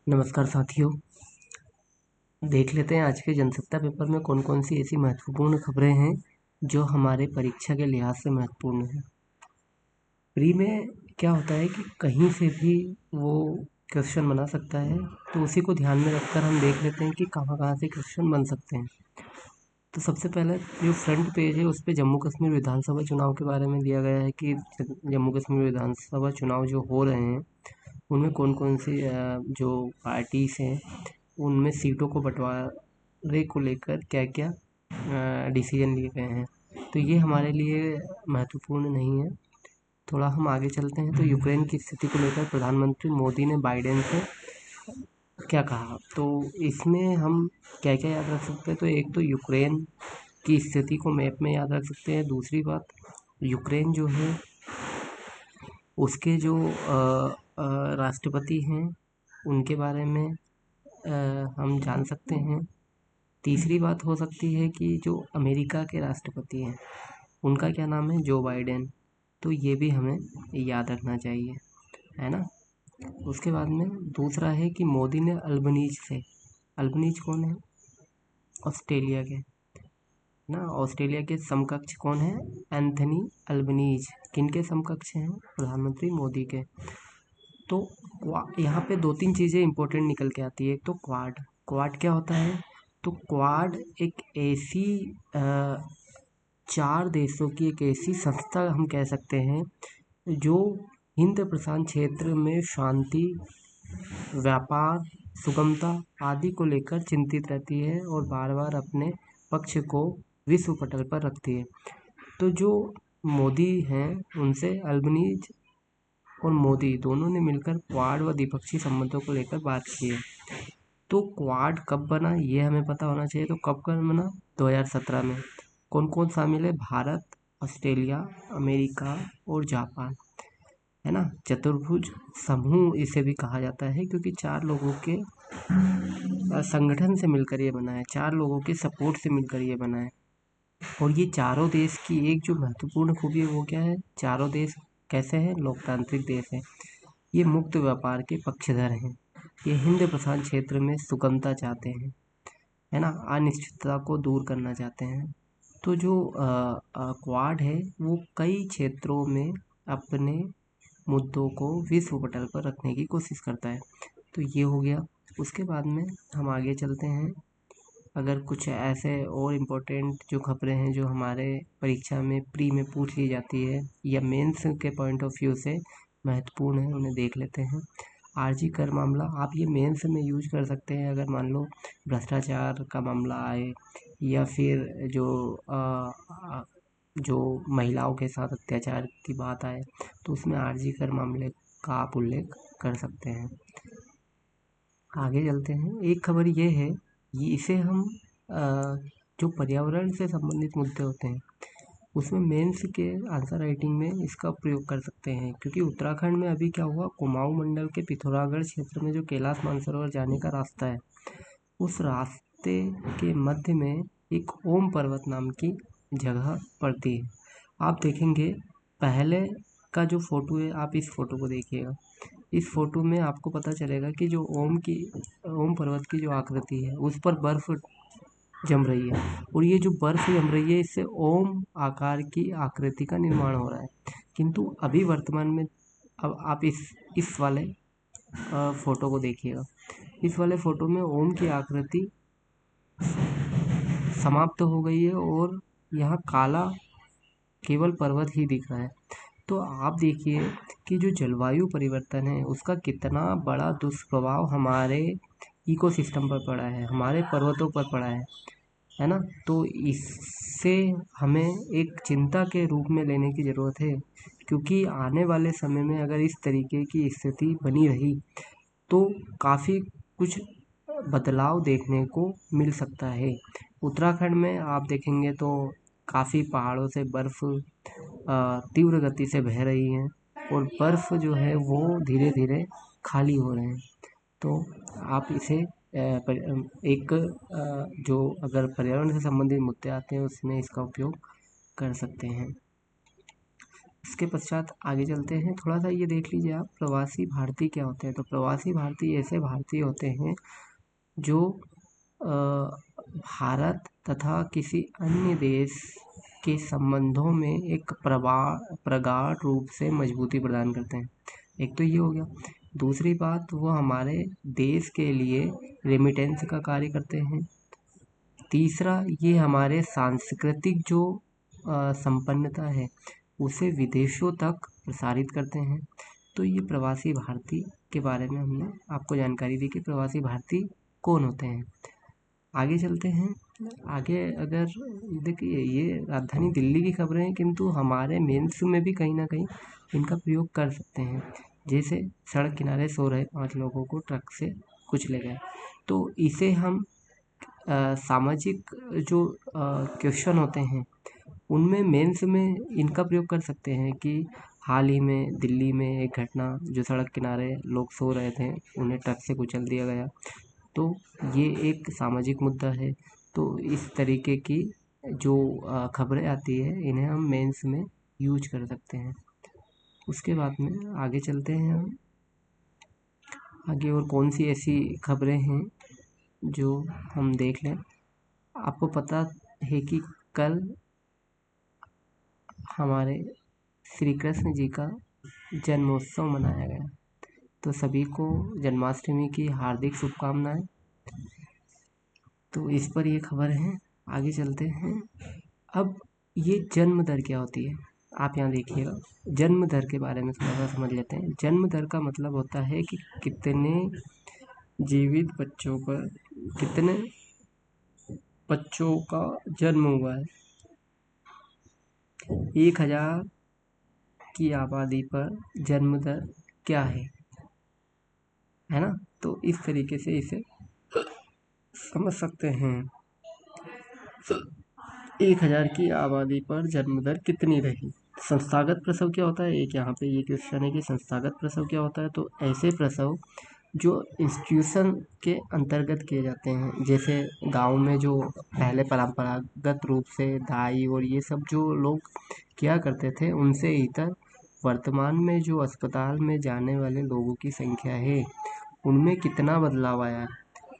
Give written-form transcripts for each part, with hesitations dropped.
नमस्कार साथियों। देख लेते हैं आज के जनसत्ता पेपर में कौन कौन सी ऐसी महत्वपूर्ण खबरें हैं जो हमारे परीक्षा के लिहाज से महत्वपूर्ण है। प्री में क्या होता है कि कहीं से भी वो क्वेश्चन बना सकता है, तो उसी को ध्यान में रखकर हम देख लेते हैं कि कहाँ कहाँ से क्वेश्चन बन सकते हैं। तो सबसे पहले जो फ्रंट पेज है उस पर जम्मू कश्मीर विधानसभा चुनाव के बारे में दिया गया है कि जम्मू कश्मीर विधानसभा चुनाव जो हो रहे हैं उनमें कौन कौन सी जो पार्टीज़ हैं उनमें सीटों को बंटवारे को लेकर क्या क्या डिसीजन लिए गए हैं। तो ये हमारे लिए महत्वपूर्ण नहीं है। थोड़ा हम आगे चलते हैं। तो यूक्रेन की स्थिति को लेकर प्रधानमंत्री मोदी ने बाइडेन से क्या कहा, तो इसमें हम क्या क्या याद रख सकते हैं। तो एक तो यूक्रेन की स्थिति को मैप में याद रख सकते हैं। दूसरी बात, यूक्रेन जो है उसके जो राष्ट्रपति हैं उनके बारे में हम जान सकते हैं। तीसरी बात हो सकती है कि जो अमेरिका के राष्ट्रपति हैं उनका क्या नाम है, जो बाइडेन। तो ये भी हमें याद रखना चाहिए, है ना। उसके बाद में दूसरा है कि मोदी ने अल्बनीज से, अल्बनीज कौन है, ऑस्ट्रेलिया के ना, ऑस्ट्रेलिया के समकक्ष कौन है, एंथनी अल्बनीज। किनके समकक्ष हैं, प्रधानमंत्री मोदी के। तो यहाँ पे दो तीन चीज़ें इंपॉर्टेंट निकल के आती है। एक तो क्वाड, क्वाड क्या होता है। तो क्वाड एक ऐसी चार देशों की एक ऐसी संस्था हम कह सकते हैं जो हिंद प्रशांत क्षेत्र में शांति, व्यापार, सुगमता आदि को लेकर चिंतित रहती है और बार बार अपने पक्ष को विश्व पटल पर रखती है। तो जो मोदी हैं उनसे अल्बनीज और मोदी दोनों ने मिलकर क्वाड व द्विपक्षीय संबंधों को लेकर बात की है। तो क्वाड कब बना ये हमें पता होना चाहिए। तो कब बना, 2017 में। कौन कौन शामिल है, भारत, ऑस्ट्रेलिया, अमेरिका और जापान, है ना। चतुर्भुज समूह इसे भी कहा जाता है क्योंकि चार लोगों के संगठन से मिलकर ये बना है, चार लोगों के सपोर्ट से मिलकर ये बना है। और ये चारों देश की एक जो महत्वपूर्ण खूबी है वो क्या है, चारों देश कैसे हैं, लोकतांत्रिक देश हैं। ये मुक्त व्यापार के पक्षधर हैं। ये हिंद प्रशांत क्षेत्र में सुगमता चाहते हैं, है ना, अनिश्चितता को दूर करना चाहते हैं। तो जो क्वाड है वो कई क्षेत्रों में अपने मुद्दों को विश्व पटल पर रखने की कोशिश करता है। तो ये हो गया। उसके बाद में हम आगे चलते हैं। अगर कुछ ऐसे और इम्पोर्टेंट जो खबरें हैं जो हमारे परीक्षा में प्री में पूछ ली जाती है या मेंस के पॉइंट ऑफ व्यू से महत्वपूर्ण है, उन्हें देख लेते हैं। आरजी कर मामला आप ये मेंस में यूज कर सकते हैं अगर मान लो भ्रष्टाचार का मामला आए या फिर जो महिलाओं के साथ अत्याचार की बात आए तो उसमें आरजी कर मामले का आप उल्लेख कर सकते हैं। आगे चलते हैं। एक खबर ये है, ये इसे हम जो पर्यावरण से संबंधित मुद्दे होते हैं उसमें मेंस के आंसर राइटिंग में इसका प्रयोग कर सकते हैं। क्योंकि उत्तराखंड में अभी क्या हुआ, कुमाऊं मंडल के पिथौरागढ़ क्षेत्र में जो कैलाश मानसरोवर जाने का रास्ता है उस रास्ते के मध्य में एक ओम पर्वत नाम की जगह पड़ती है। आप देखेंगे पहले का जो फोटो है, आप इस फोटो को देखिएगा। इस फोटो में आपको पता चलेगा कि जो ओम पर्वत की जो आकृति है उस पर बर्फ जम रही है और ये जो बर्फ जम रही है इससे ओम आकार की आकृति का निर्माण हो रहा है। किंतु अभी वर्तमान में अब आप इस वाले फोटो को देखिएगा। इस वाले फोटो में ओम की आकृति समाप्त हो गई है और यहाँ काला केवल पर्वत ही दिख रहा है। तो आप देखिए कि जो जलवायु परिवर्तन है उसका कितना बड़ा दुष्प्रभाव हमारे इकोसिस्टम पर पड़ा है, हमारे पर्वतों पर पड़ा है ना। तो इससे हमें एक चिंता के रूप में लेने की ज़रूरत है क्योंकि आने वाले समय में अगर इस तरीके की स्थिति बनी रही तो काफ़ी कुछ बदलाव देखने को मिल सकता है। उत्तराखंड में आप देखेंगे तो काफ़ी पहाड़ों से बर्फ़ तीव्र गति से बह रही है और बर्फ़ जो है वो धीरे धीरे खाली हो रहे हैं। तो आप इसे एक जो अगर पर्यावरण से संबंधित मुद्दे आते हैं उसमें इसका उपयोग कर सकते हैं। इसके पश्चात आगे चलते हैं, थोड़ा सा ये देख लीजिए आप, प्रवासी भारतीय क्या होते हैं। तो प्रवासी भारतीय ऐसे भारतीय होते हैं जो भारत तथा किसी अन्य देश के संबंधों में एक प्रगाढ़ रूप से मजबूती प्रदान करते हैं। एक तो ये हो गया। दूसरी बात, वो हमारे देश के लिए रेमिटेंस का कार्य करते हैं। तीसरा, ये हमारे सांस्कृतिक जो संपन्नता है उसे विदेशों तक प्रसारित करते हैं। तो ये प्रवासी भारतीय के बारे में हमने आपको जानकारी दी कि प्रवासी भारतीय कौन होते हैं। आगे चलते हैं। आगे अगर देखिए, ये राजधानी दिल्ली की खबरें हैं, किंतु हमारे मेंस में भी कहीं ना कहीं इनका प्रयोग कर सकते हैं। जैसे सड़क किनारे सो रहे 5 लोगों को ट्रक से कुचले गए, तो इसे हम सामाजिक जो क्वेश्चन होते हैं उनमें मेंस में इनका प्रयोग कर सकते हैं कि हाल ही में दिल्ली में एक घटना, जो सड़क किनारे लोग सो रहे थे उन्हें ट्रक से कुचल दिया गया। तो ये एक सामाजिक मुद्दा है। तो इस तरीके की जो खबरें आती है इन्हें हम मेंस में यूज कर सकते हैं। उसके बाद में आगे चलते हैं हम। आगे और कौन सी ऐसी खबरें हैं जो हम देख लें। आपको पता है कि कल हमारे श्री कृष्ण जी का जन्मोत्सव मनाया गया। तो सभी को जन्माष्टमी की हार्दिक शुभकामनाएं। तो इस पर ये खबर है। आगे चलते हैं। अब ये जन्म दर क्या होती है, आप यहाँ देखिएगा। जन्म दर के बारे में थोड़ा सा समझ लेते हैं। जन्म दर का मतलब होता है कि कितने जीवित बच्चों पर, कितने बच्चों का जन्म हुआ है 1000 की आबादी पर जन्म दर क्या है ना। तो इस तरीके से इसे समझ सकते हैं। 1000 की आबादी पर जन्म दर कितनी रही। संस्थागत प्रसव क्या होता है, एक यहाँ पे ये क्वेश्चन है कि संस्थागत प्रसव क्या होता है। तो ऐसे प्रसव जो इंस्टीट्यूशन के अंतर्गत किए जाते हैं, जैसे गांव में जो पहले परंपरागत रूप से दाई और ये सब जो लोग किया करते थे, उनसे इतर वर्तमान में जो अस्पताल में जाने वाले लोगों की संख्या है उनमें कितना बदलाव आया है।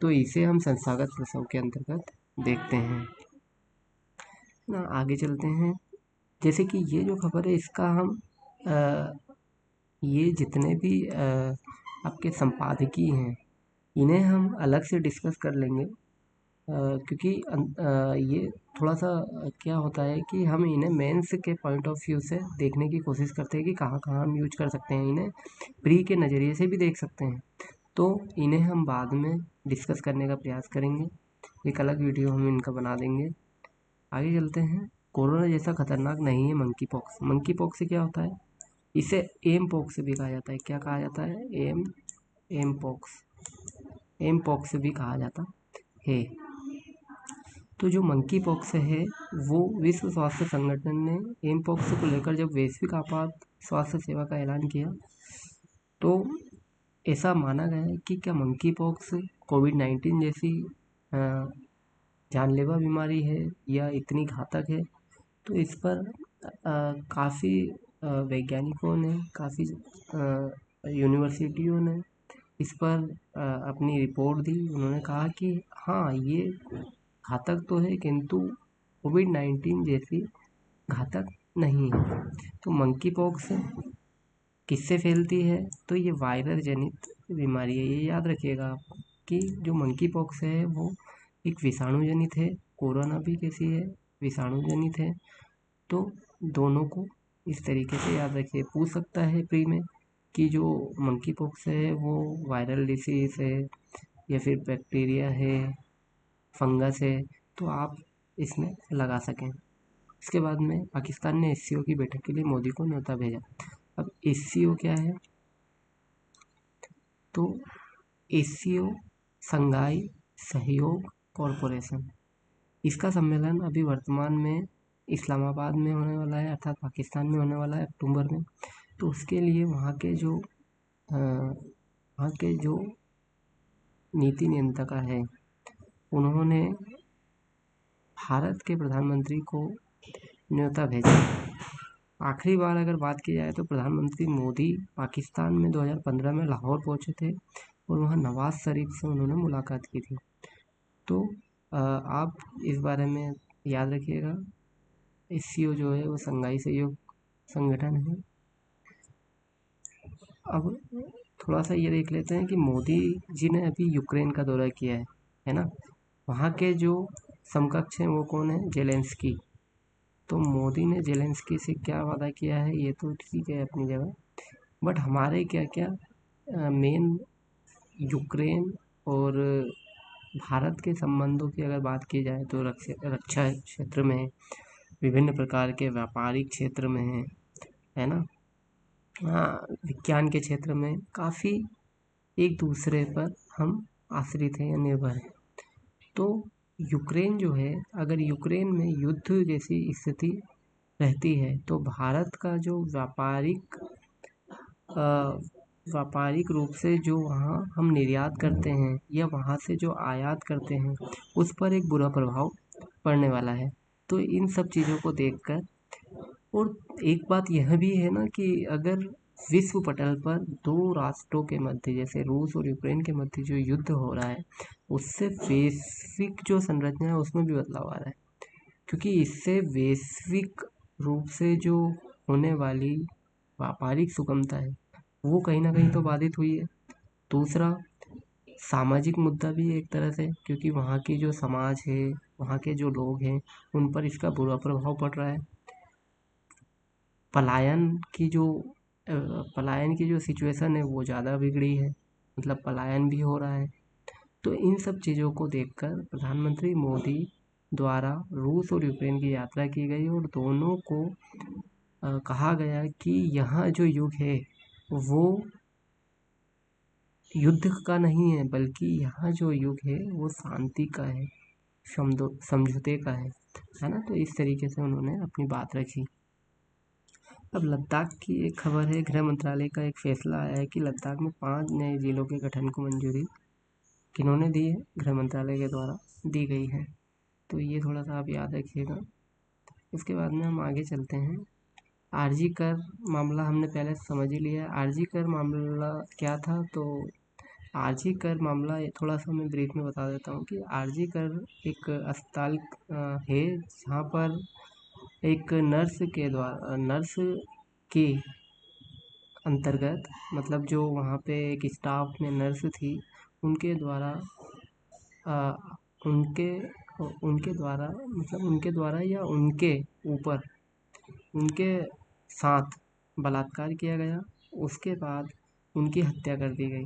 तो इसे हम संस्थागत प्रसव के अंतर्गत देखते हैं ना। आगे चलते हैं। जैसे कि ये जो खबर है इसका हम ये जितने भी आपके संपादकीय हैं इन्हें हम अलग से डिस्कस कर लेंगे, क्योंकि ये थोड़ा सा क्या होता है कि हम इन्हें मेंस के पॉइंट ऑफ व्यू से देखने की कोशिश करते हैं कि कहाँ कहाँ हम यूज कर सकते हैं। इन्हें प्री के नज़रिए से भी देख सकते हैं। तो इन्हें हम बाद में डिस्कस करने का प्रयास करेंगे। एक अलग वीडियो हम इनका बना देंगे। आगे चलते हैं। कोरोना जैसा खतरनाक नहीं है मंकी पॉक्स। मंकी पॉक्स से क्या होता है, इसे एम पॉक्स से भी कहा जाता है। क्या कहा जाता है, एम पॉक्स, एम पॉक्स से भी कहा जाता है। तो जो मंकी पॉक्स है वो विश्व स्वास्थ्य संगठन ने एम पॉक्स को लेकर जब वैश्विक आपात स्वास्थ्य सेवा का ऐलान किया तो ऐसा माना गया है कि क्या मंकी पॉक्स कोविड-19 जैसी जानलेवा बीमारी है या इतनी घातक है। तो इस पर काफ़ी वैज्ञानिकों ने, काफ़ी यूनिवर्सिटियों ने इस पर अपनी रिपोर्ट दी। उन्होंने कहा कि हाँ, ये घातक तो है किंतु कोविड-19 जैसी घातक नहीं है। तो मंकी पॉक्स किससे फैलती है, तो ये वायरल जनित बीमारी है। ये याद रखिएगा आप कि जो मंकी पॉक्स है वो एक विषाणु जनित है। कोरोना भी कैसी है, विषाणु जनित है। तो दोनों को इस तरीके से याद रखिए। पूछ सकता है प्री में कि जो मंकी पॉक्स है वो वायरल डिसीज़ है या फिर बैक्टीरिया है, फंगस है, तो आप इसमें लगा सकें। इसके बाद में पाकिस्तान ने SCO की बैठक के लिए मोदी को न्योता भेजा। अब SCO क्या है, तो SCO संघाई सहयोग कॉरपोरेशन, इसका सम्मेलन अभी वर्तमान में इस्लामाबाद में होने वाला है, अर्थात पाकिस्तान में होने वाला है अक्टूबर में। तो उसके लिए वहाँ के जो नीति नियंत्रक है उन्होंने भारत के प्रधानमंत्री को न्योता भेजा आखिरी बार अगर बात की जाए तो प्रधानमंत्री मोदी पाकिस्तान में 2015 में लाहौर पहुंचे थे और वहां नवाज शरीफ से उन्होंने मुलाकात की थी। तो आप इस बारे में याद रखिएगा। एससीओ जो है वो शंघाई सहयोग संगठन है। अब थोड़ा सा ये देख लेते हैं कि मोदी जी ने अभी यूक्रेन का दौरा किया है ना। वहाँ के जो समकक्ष हैं वो कौन है? जेलेंस्की। तो मोदी ने जेलेंस्की से क्या वादा किया है ये तो ठीक है अपनी जगह, बट हमारे क्या क्या मेन यूक्रेन और भारत के संबंधों की अगर बात की जाए तो रक्षा क्षेत्र में, विभिन्न प्रकार के व्यापारिक क्षेत्र में है ना, विज्ञान के क्षेत्र में काफ़ी एक दूसरे पर हम आश्रित हैं या निर्भर हैं। तो यूक्रेन जो है, अगर यूक्रेन में युद्ध जैसी स्थिति रहती है तो भारत का जो व्यापारिक रूप से जो वहाँ हम निर्यात करते हैं या वहाँ से जो आयात करते हैं उस पर एक बुरा प्रभाव पड़ने वाला है। तो इन सब चीज़ों को देखकर, और एक बात यह भी है ना कि अगर विश्व पटल पर दो राष्ट्रों के मध्य जैसे रूस और यूक्रेन के मध्य जो युद्ध हो रहा है उससे वैश्विक जो संरचना है उसमें भी बदलाव आ रहा है, क्योंकि इससे वैश्विक रूप से जो होने वाली व्यापारिक सुगमता है वो कहीं ना कहीं तो बाधित हुई है। दूसरा, सामाजिक मुद्दा भी एक तरह से, क्योंकि वहाँ की जो समाज है, वहाँ के जो लोग हैं उन पर इसका बुरा प्रभाव पड़ रहा है। पलायन की जो पलायन की जो सिचुएशन है वो ज़्यादा बिगड़ी है, मतलब पलायन भी हो रहा है। तो इन सब चीज़ों को देखकर प्रधानमंत्री मोदी द्वारा रूस और यूक्रेन की यात्रा की गई और दोनों को कहा गया कि यहाँ जो युग है वो युद्ध का नहीं है, बल्कि यहाँ जो युग है वो शांति का है, समझौते का है ना। तो इस तरीके से उन्होंने अपनी बात रखी। अब लद्दाख की एक खबर है, गृह मंत्रालय का एक फैसला आया है कि लद्दाख में 5 नए जिलों के गठन को मंजूरी किन्होंने दी है? गृह मंत्रालय के द्वारा दी गई है। तो ये थोड़ा सा आप याद रखिएगा। उसके बाद में हम आगे चलते हैं। आरजी कर मामला हमने पहले समझ ही लिया। आरजी कर मामला क्या था? तो आरजी कर मामला थोड़ा सा मैं ब्रीफ में बता देता हूँ कि आरजी कर एक अस्पताल है जहाँ पर एक नर्स के अंतर्गत, मतलब जो वहाँ पे एक स्टाफ में नर्स थी उनके द्वारा आ, उनके उनके द्वारा मतलब उनके द्वारा या उनके ऊपर उनके साथ बलात्कार किया गया, उसके बाद उनकी हत्या कर दी गई।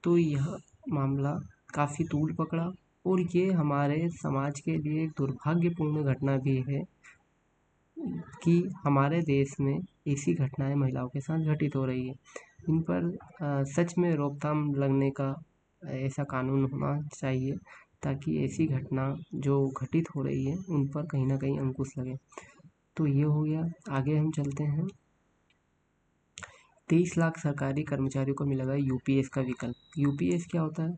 तो यह मामला काफ़ी तूल पकड़ा और ये हमारे समाज के लिए एक दुर्भाग्यपूर्ण घटना भी है कि हमारे देश में ऐसी घटनाएं महिलाओं के साथ घटित हो रही है। इन पर सच में रोकथाम लगने का ऐसा कानून होना चाहिए ताकि ऐसी घटना जो घटित हो रही है उन पर कहीं ना कहीं अंकुश लगे। तो ये हो गया। आगे हम चलते हैं। 23 लाख सरकारी कर्मचारियों को मिलेगा यूपीएस का विकल्प। यूपीएस क्या होता है?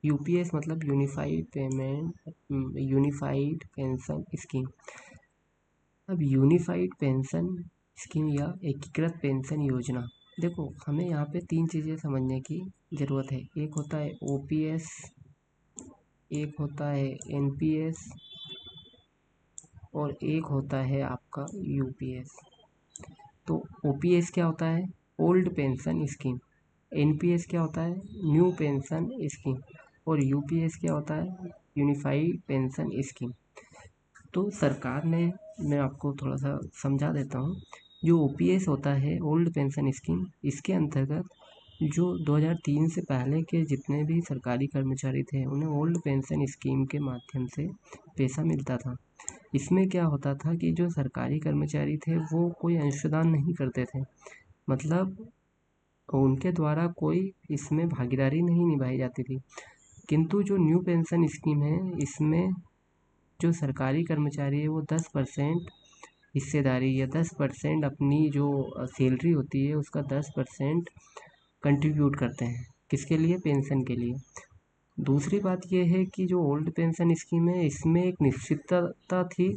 यूपीएस मतलब यूनिफाइड पेंशन स्कीम। अब यूनिफाइड पेंशन स्कीम या एकीकृत पेंशन योजना, देखो हमें यहाँ पे 3 चीज़ें समझने की ज़रूरत है। एक होता है ओपीएस, एक होता है एनपीएस और एक होता है आपका यूपीएस। तो ओपीएस क्या होता है? Old pension scheme. एनपीएस क्या होता है? New pension scheme. और यूपीएस क्या होता है? Unified pension scheme. तो सरकार ने, मैं आपको थोड़ा सा समझा देता हूँ। जो ओपीएस होता है ओल्ड पेंशन स्कीम, इसके अंतर्गत जो 2003 से पहले के जितने भी सरकारी कर्मचारी थे उन्हें ओल्ड पेंशन स्कीम के माध्यम से पैसा मिलता था। इसमें क्या होता था कि जो सरकारी कर्मचारी थे वो कोई अंशदान नहीं करते थे, मतलब उनके द्वारा कोई इसमें भागीदारी नहीं निभाई जाती थी। किंतु जो न्यू पेंशन स्कीम है इसमें जो सरकारी कर्मचारी है वो 10% हिस्सेदारी या 10% अपनी जो सैलरी होती है उसका 10% कंट्रीब्यूट करते हैं। किसके लिए? पेंशन के लिए। दूसरी बात यह है कि जो ओल्ड पेंशन स्कीम है इसमें एक निश्चितता थी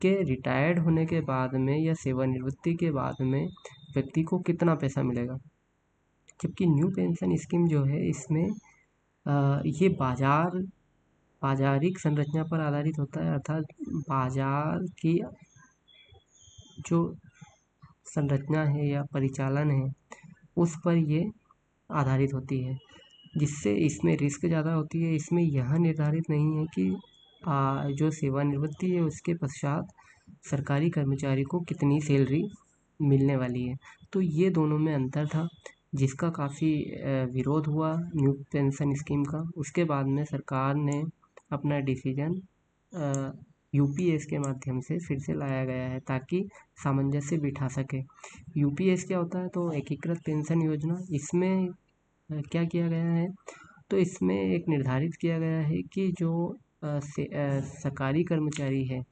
के रिटायर्ड होने के बाद में या सेवानिवृत्ति के बाद में व्यक्ति को कितना पैसा मिलेगा। जबकि न्यू पेंशन स्कीम जो है इसमें ये बाजारिक संरचना पर आधारित होता है, अर्थात बाजार की जो संरचना है या परिचालन है उस पर ये आधारित होती है, जिससे इसमें रिस्क ज़्यादा होती है। इसमें यह निर्धारित नहीं है कि जो सेवानिवृत्ति है उसके पश्चात सरकारी कर्मचारी को कितनी सैलरी मिलने वाली है। तो ये दोनों में अंतर था, जिसका काफ़ी विरोध हुआ न्यू पेंशन स्कीम का। उसके बाद में सरकार ने अपना डिसीजन यूपीएस के माध्यम से फिर से लाया गया है ताकि सामंजस्य बिठा सके। यूपीएस क्या होता है, तो एकीकृत पेंशन योजना। इसमें क्या किया गया है, तो इसमें एक निर्धारित किया गया है कि जो सरकारी कर्मचारी है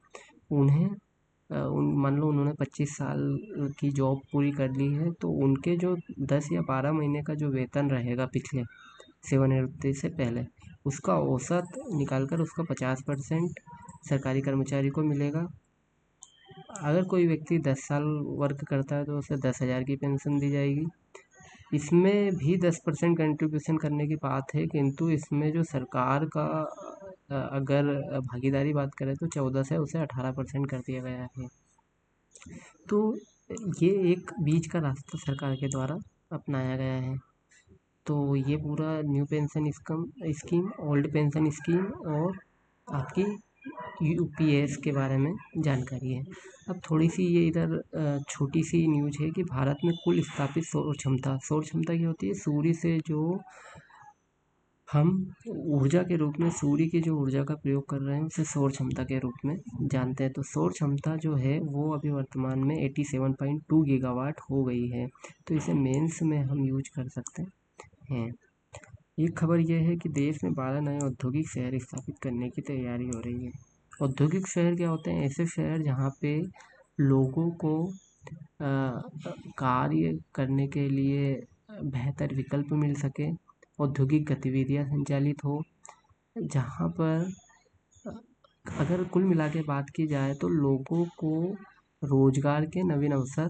उन्हें मान लो उन्होंने 25 साल की जॉब पूरी कर ली है, तो उनके जो 10 या 12 महीने का जो वेतन रहेगा पिछले सेवानिवृत्ति से पहले, उसका औसत निकालकर उसका 50% सरकारी कर्मचारी को मिलेगा। अगर कोई व्यक्ति 10 साल वर्क करता है तो उसे 10,000 की पेंशन दी जाएगी। इसमें भी 10% कंट्रीब्यूशन करने की बात है, किंतु इसमें जो सरकार का अगर भागीदारी बात करें तो 14 से उसे 18% कर दिया गया है। तो ये एक बीच का रास्ता सरकार के द्वारा अपनाया गया है। तो ये पूरा new pension scheme, old pension scheme और आपकी यूपीएस के बारे में जानकारी है। अब थोड़ी सी ये इधर छोटी सी न्यूज है कि भारत में कुल स्थापित सौर क्षमता क्या होती है, सूर्य से जो हम ऊर्जा के रूप में सूर्य की जो ऊर्जा का प्रयोग कर रहे हैं उसे सौर क्षमता के रूप में जानते हैं। तो सौर क्षमता जो है वो अभी वर्तमान में 87.2 गीगावाट हो गई है, तो इसे मेंस में हम यूज कर सकते हैं। एक खबर यह है कि देश में 12 नए औद्योगिक शहर स्थापित करने की तैयारी हो रही है। औद्योगिक शहर क्या होते हैं, ऐसे शहर जहाँ पे लोगों को कार्य करने के लिए बेहतर विकल्प मिल सके, औद्योगिक गतिविधियाँ संचालित हो, जहाँ पर अगर कुल मिला के बात की जाए तो लोगों को रोजगार के नवीन अवसर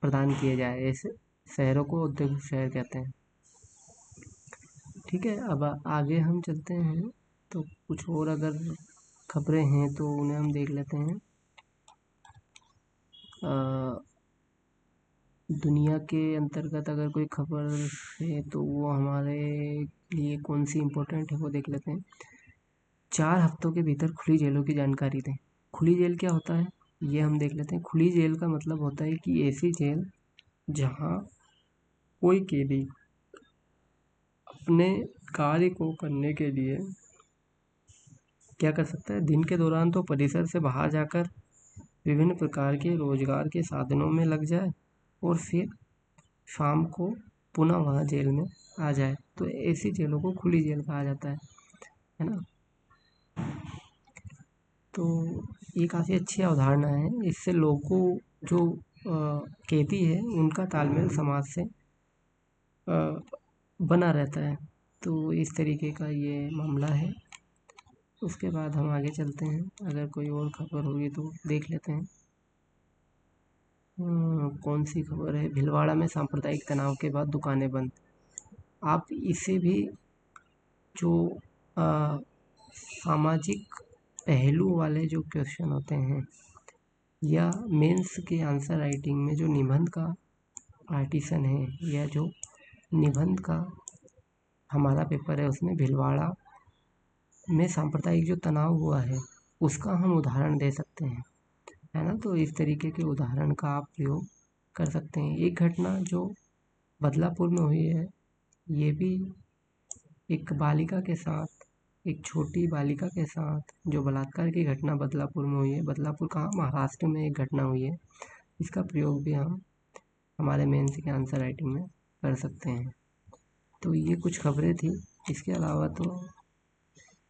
प्रदान किए जाए, ऐसे शहरों को औद्योगिक शहर कहते हैं। ठीक है, अब आगे हम चलते हैं तो कुछ और अगर खबरें हैं तो उन्हें हम देख लेते हैं। दुनिया के अंतर्गत अगर कोई खबर है तो वो हमारे लिए कौन सी इम्पोर्टेंट है वो देख लेते हैं। 4 हफ्तों के भीतर खुली जेलों की जानकारी दें। खुली जेल क्या होता है ये हम देख लेते हैं। खुली जेल का मतलब होता है कि ऐसी जेल जहाँ कोई कैदी अपने कार्य को करने के लिए क्या कर सकता है, दिन के दौरान तो परिसर से बाहर जाकर विभिन्न प्रकार के रोजगार के साधनों में लग जाए और फिर शाम को पुनः वहाँ जेल में आ जाए, तो ऐसी जेलों को खुली जेल कहा जाता है ना। तो ये काफ़ी अच्छी अवधारणा है, इससे लोगों जो कैदी है उनका तालमेल समाज से बना रहता है। तो इस तरीके का ये मामला है। उसके बाद हम आगे चलते हैं, अगर कोई और खबर होगी तो देख लेते हैं। कौन सी खबर है, भीलवाड़ा में सांप्रदायिक तनाव के बाद दुकानें बंद। आप इसे भी जो सामाजिक पहलू वाले जो क्वेश्चन होते हैं या मेंस के आंसर राइटिंग में जो निबंध का पार्टीशन है या जो निबंध का हमारा पेपर है उसमें भीलवाड़ा में सांप्रदायिक जो तनाव हुआ है उसका हम उदाहरण दे सकते हैं, है ना। तो इस तरीके के उदाहरण का आप प्रयोग कर सकते हैं। एक घटना जो बदलापुर में हुई है, ये भी एक बालिका के साथ, एक छोटी बालिका के साथ जो बलात्कार की घटना बदलापुर में हुई है। बदलापुर कहाँ, महाराष्ट्र में एक घटना हुई है। इसका प्रयोग भी हम हमारे मेंस के आंसर राइटिंग में कर सकते हैं। तो ये कुछ खबरें थी, इसके अलावा तो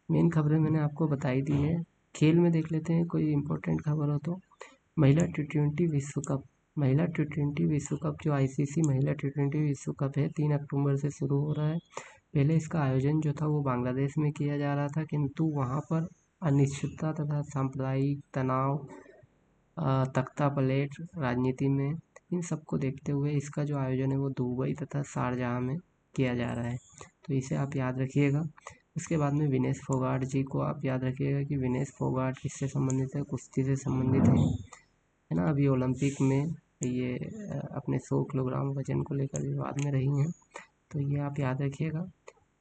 मेन खबरें मैंने आपको बताई दी है। खेल में देख लेते हैं कोई इम्पोर्टेंट खबर हो तो। महिला टी20 विश्व कप, महिला टी20 विश्व कप जो आईसीसी महिला टी20 विश्व कप है 3 अक्टूबर से शुरू हो रहा है। पहले इसका आयोजन जो था वो बांग्लादेश में किया जा रहा था, किंतु वहाँ पर अनिश्चितता तथा सांप्रदायिक तनाव, तख्ता पलट राजनीति में, इन सबको देखते हुए इसका जो आयोजन है वो दुबई तथा शारजाह में किया जा रहा है। तो इसे आप याद रखिएगा। उसके बाद में विनेश फोगाट जी को आप याद रखिएगा कि विनेश फोगाट किससे संबंधित है, कुश्ती से संबंधित है ना। अभी ओलंपिक में ये अपने 100 किलोग्राम वजन को लेकर विवाद में रही हैं, तो ये आप याद रखिएगा।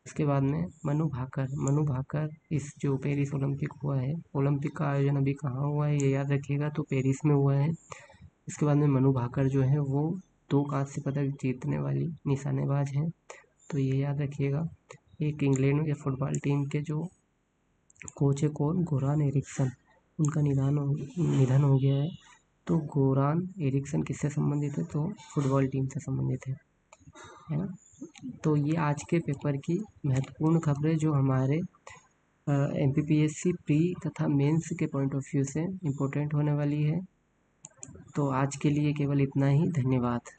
उसके बाद में मनु भाकर इस जो पेरिस ओलंपिक हुआ है, ओलंपिक का आयोजन अभी कहाँ हुआ है ये याद रखिएगा, तो पेरिस में हुआ है। इसके बाद में मनु भाकर जो है वो 2 कांस्य पदक जीतने वाली निशानेबाज हैं, तो ये याद रखिएगा। एक इंग्लैंड के फुटबॉल टीम के जो कोच है कौन, गोरान एरिक्सन, उनका निधन हो गया है। तो गोरान एरिक्सन किससे संबंधित है, तो फुटबॉल टीम से संबंधित है ना। तो ये आज के पेपर की महत्वपूर्ण खबरें जो हमारे MPPSC प्री तथा मेंस के पॉइंट ऑफ व्यू से इम्पोर्टेंट होने वाली है। तो आज के लिए केवल इतना ही, धन्यवाद।